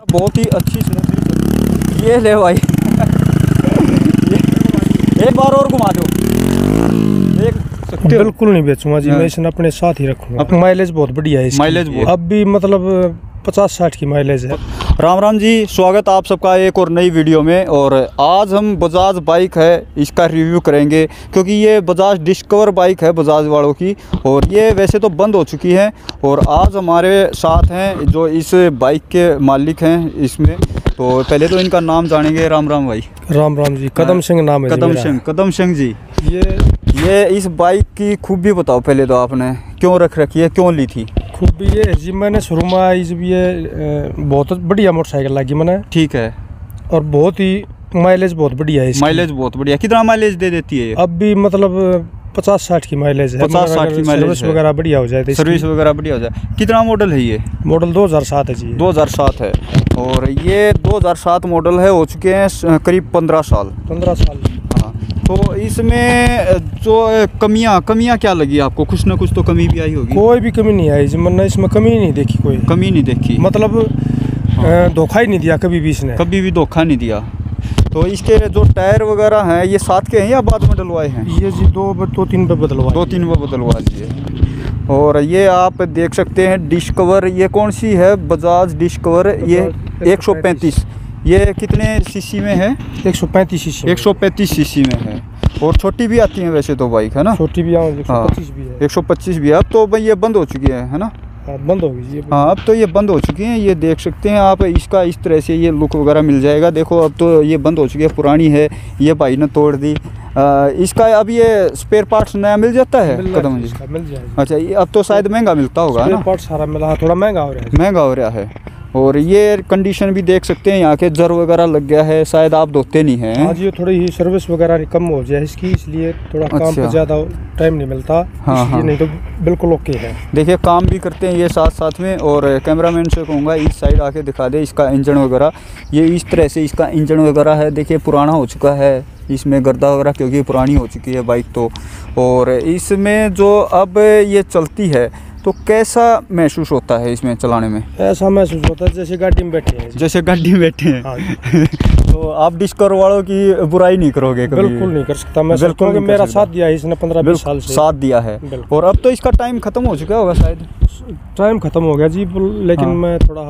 बहुत ही अच्छी स्मूथली ये ले भाई एक बार और घुमा दो। बिल्कुल नहीं बेचूंगा जी, मैं इसे अपने साथ ही रखूंगा। माइलेज बहुत बढ़िया है, माइलेज अब भी मतलब 50-60 की माइलेज है। राम राम जी, स्वागत आप सबका एक और नई वीडियो में। और आज हम बजाज बाइक है इसका रिव्यू करेंगे, क्योंकि ये बजाज डिस्कवर बाइक है बजाज वालों की, और ये वैसे तो बंद हो चुकी है। और आज हमारे साथ हैं जो इस बाइक के मालिक हैं इसमें, तो पहले तो इनका नाम जानेंगे। राम राम भाई। राम राम जी, कदम सिंह नाम है। कदम सिंह जी, ये इस बाइक की खूबी बताओ पहले तो, आपने क्यों रख रखी है, क्यों ली थी? खूबी ये है जी, मैंने शुरू में आई जब ये बहुत बढ़िया मोटरसाइकिल लगी मैंने। ठीक है। और बहुत ही माइलेज बहुत बढ़िया है, माइलेज बहुत बढ़िया। कितना माइलेज दे देती है ये? अब भी मतलब 50-60 की माइलेज है। 50-60 की माइलेज। सर्विस वगैरह बढ़िया हो जाए, सर्विस वगैरह बढ़िया हो जाए। कितना मॉडल है ये? मॉडल 2007 है जी। 2007 है, और ये 2007 मॉडल है, हो चुके हैं करीब 15 साल। 15 साल। हाँ, तो इसमें जो कमियां क्या लगी आपको? कुछ ना कुछ तो कमी भी आई होगी। कोई भी कमी नहीं आई जी, मैंने इसमें कमी नहीं देखी, कोई कमी नहीं देखी। मतलब धोखा ही नहीं दिया कभी भी इसने, कभी भी धोखा नहीं दिया। तो इसके जो टायर वगैरह हैं ये साथ के हैं या बाद में डलवाए हैं? ये जी दो तीन बार बदलवा दिए। और ये आप देख सकते हैं डिस्कवर, ये कौन सी है? बजाज डिस्कवर, ये 135। ये कितने सीसी में है? 135 सीसी। 135 सीसी में है, और छोटी भी आती है वैसे तो बाइक, है ना? छोटी भी 125 भी है। 125 भी है। अब तो भाई ये बंद हो चुकी है ना? बंद हो गई। हाँ, अब तो ये बंद हो चुकी हैं। ये देख सकते हैं आप, इसका इस तरह से ये लुक वगैरह मिल जाएगा। देखो अब तो ये बंद हो चुकी है, पुरानी है, ये भाई ने तोड़ दी। इसका अब ये स्पेयर पार्ट्स नया मिल जाता है? कदम जी मिल जाएगा। अच्छा, ये अब तो शायद महंगा मिलता होगा ना? पार्ट सारा मिला, थोड़ा महंगा हो रहा है। और ये कंडीशन भी देख सकते हैं, यहाँ के जर वगैरह लग गया है, शायद आप धोते नहीं हैं। हाँ जी, थोड़ी ही सर्विस वगैरह कम हो जाए इसकी, इसलिए थोड़ा काम पे ज़्यादा टाइम नहीं मिलता। हाँ। नहीं तो बिल्कुल ओके है। देखिए काम भी करते हैं ये साथ साथ में। और कैमरामैन से कहूँगा इस साइड आके दिखा दे इसका इंजन वगैरह। ये इस तरह से इसका इंजन वगैरह है। देखिए पुराना हो चुका है इसमें गर्दा वगैरह, क्योंकि पुरानी हो चुकी है बाइक तो। और इसमें जो अब ये चलती है तो कैसा महसूस होता है इसमें चलाने में? ऐसा महसूस होता है जैसे गाड़ी में बैठे हैं। हाँ। तो आप डिस्कवर वालों की बुराई नहीं करोगे कभी? बिल्कुल नहीं कर सकता मैं, क्योंकि मेरा साथ दिया है इसने 15-20 साल से साथ दिया है। और अब तो इसका टाइम खत्म हो चुका होगा शायद। टाइम खत्म हो गया जी, लेकिन मैं थोड़ा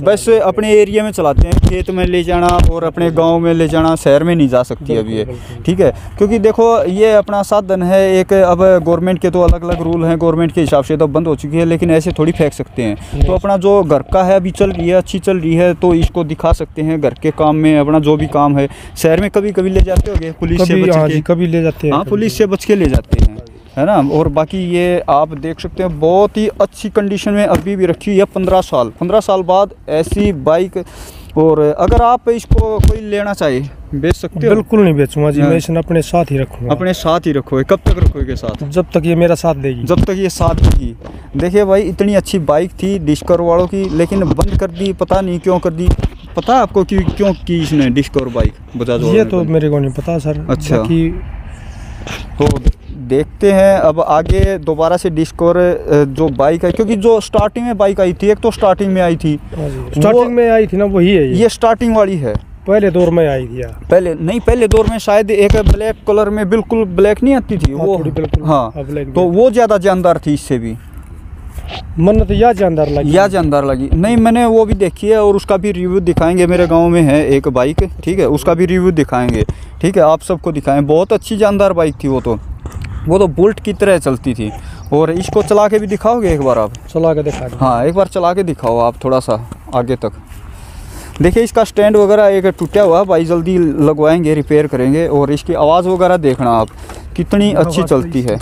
बस अपने एरिया में चलाते हैं, खेत में ले जाना और अपने गांव में ले जाना, शहर में नहीं जा सकती अभी ये। ठीक है, क्योंकि देखो ये अपना साधन है एक। अब गवर्नमेंट के तो अलग अलग रूल हैं, गवर्नमेंट के हिसाब से तो बंद हो चुकी है, लेकिन ऐसे थोड़ी फेंक सकते हैं। तो अपना जो घर का है अभी चल रही है, अच्छी चल रही है, तो इसको दिखा सकते हैं घर के काम में, अपना जो भी काम है। शहर में कभी कभी ले जाते होगे पुलिस से बच के? कभी ले जाते हैं। हाँ, पुलिस से बच के ले जाते हैं, है ना? और बाकी ये आप देख सकते हैं बहुत ही अच्छी कंडीशन में अभी भी रखी हुई है। 15 साल बाद ऐसी बाइक। और अगर आप इसको कोई लेना चाहे बेच सकते हो? बिल्कुल नहीं बेचूंगा जी, मैं इसे अपने साथ ही रखूंगा। अपने साथ ही रखोगे? कब तक रखोगे साथ? जब तक ये मेरा साथ देगी। जब तक ये साथ देगी। देखिए भाई, इतनी अच्छी बाइक थी डिस्कवर वालों की, लेकिन बंद कर दी, पता नहीं क्यों कर दी। पता है आपको क्यों की इसने डिस्कवर बाइक बजाज? ये तो मेरे को नहीं पता सर। अच्छा, तो देखते हैं अब आगे दोबारा से डिस्कवर जो बाइक है, क्योंकि जो स्टार्टिंग में बाइक आई थी, एक तो स्टार्टिंग में आई थी ना, वही है ये स्टार्टिंग वाली है। पहले दौर में आई थी? पहले दौर में शायद एक ब्लैक कलर में, बिल्कुल ब्लैक नहीं आती थी वो? हाँ, तो वो ज़्यादा जानदार थी इससे भी। मन तो या जानदार लगी नहीं, मैंने वो भी देखी है, और उसका भी रिव्यू दिखाएंगे। मेरे गांव में है एक बाइक, ठीक है, उसका भी रिव्यू दिखाएंगे। ठीक है, आप सबको दिखाएं। बहुत अच्छी जानदार बाइक थी वो तो बुलेट की तरह चलती थी। और इसको चला के भी दिखाओगे एक बार? आप चला के दिखा। हाँ, एक बार चला के दिखाओ आप थोड़ा सा आगे तक। देखिए इसका स्टैंड वगैरह एक टूटा हुआ भाई, जल्दी लगवाएंगे, रिपेयर करेंगे। और इसकी आवाज़ वगैरह देखना आप, कितनी अच्छी चलती है।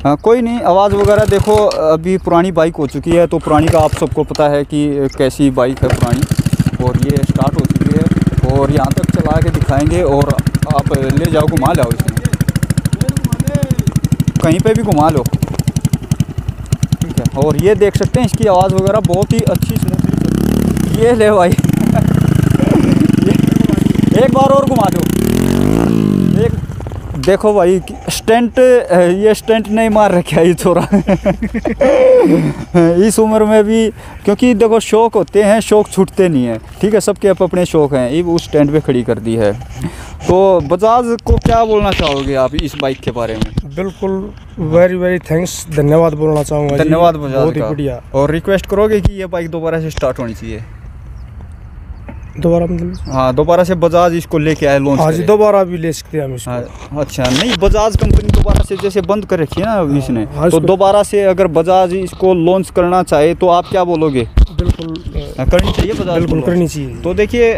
हाँ, कोई नहीं, आवाज़ वगैरह देखो। अभी पुरानी बाइक हो चुकी है, तो पुरानी का आप सबको पता है कि कैसी बाइक है पुरानी। और ये स्टार्ट हो चुकी है, और यहाँ तक चला के दिखाएंगे। और आप ले जाओ, घुमा लाओ, इसमें कहीं पे भी घुमा लो। ठीक है, और ये देख सकते हैं इसकी आवाज़ वगैरह बहुत ही अच्छी स्मूथली। ये ले भाई एक बार और घुमा दो। देखो भाई स्टंट, ये स्टंट नहीं मार रखा है ये छोरा इस उम्र में भी, क्योंकि देखो शौक होते हैं, शौक छूटते नहीं हैं, ठीक है, सबके अपने शौक हैं। ये उस स्टैंड पे खड़ी कर दी है। तो बजाज को क्या बोलना चाहोगे आप इस बाइक के बारे में? बिल्कुल वेरी वेरी थैंक्स, धन्यवाद बोलना चाहूँगा। धन्यवाद बजाज, बहुत ही बढ़िया। और रिक्वेस्ट करोगे कि ये बाइक दोबारा से स्टार्ट होनी चाहिए? दोबारा मतलब? हाँ, दोबारा से बजाज इसको लेके आए, लॉन्च आज दोबारा भी ले सकते हैं हम इसको। हाँ, अच्छा, नहीं बजाज कंपनी दोबारा से जैसे बंद कर रखी है ना इसने, तो दोबारा से अगर बजाज इसको लॉन्च करना चाहे तो आप क्या बोलोगे? बिल्कुल करनी चाहिए बजाज, बिल्कुल करनी चाहिए। तो देखिए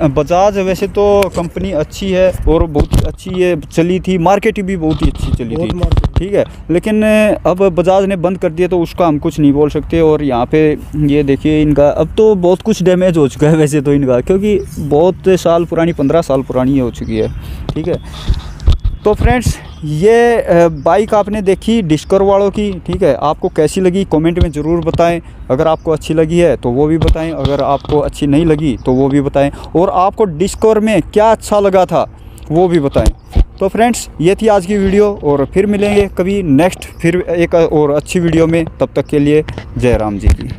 बजाज वैसे तो कंपनी अच्छी है और बहुत ही अच्छी ये चली थी, मार्केट भी बहुत ही अच्छी चली थी, ठीक है, लेकिन अब बजाज ने बंद कर दिया तो उसका हम कुछ नहीं बोल सकते। और यहाँ पे ये देखिए इनका अब तो बहुत कुछ डैमेज हो चुका है वैसे तो इनका, क्योंकि बहुत साल पुरानी, 15 साल पुरानी हो चुकी है, ठीक है। तो फ्रेंड्स ये बाइक आपने देखी डिस्कवर वालों की, ठीक है, आपको कैसी लगी कमेंट में ज़रूर बताएं। अगर आपको अच्छी लगी है तो वो भी बताएं, अगर आपको अच्छी नहीं लगी तो वो भी बताएं, और आपको डिस्कवर में क्या अच्छा लगा था वो भी बताएं। तो फ्रेंड्स ये थी आज की वीडियो, और फिर मिलेंगे कभी नेक्स्ट फिर एक और अच्छी वीडियो में। तब तक के लिए जय राम जी की।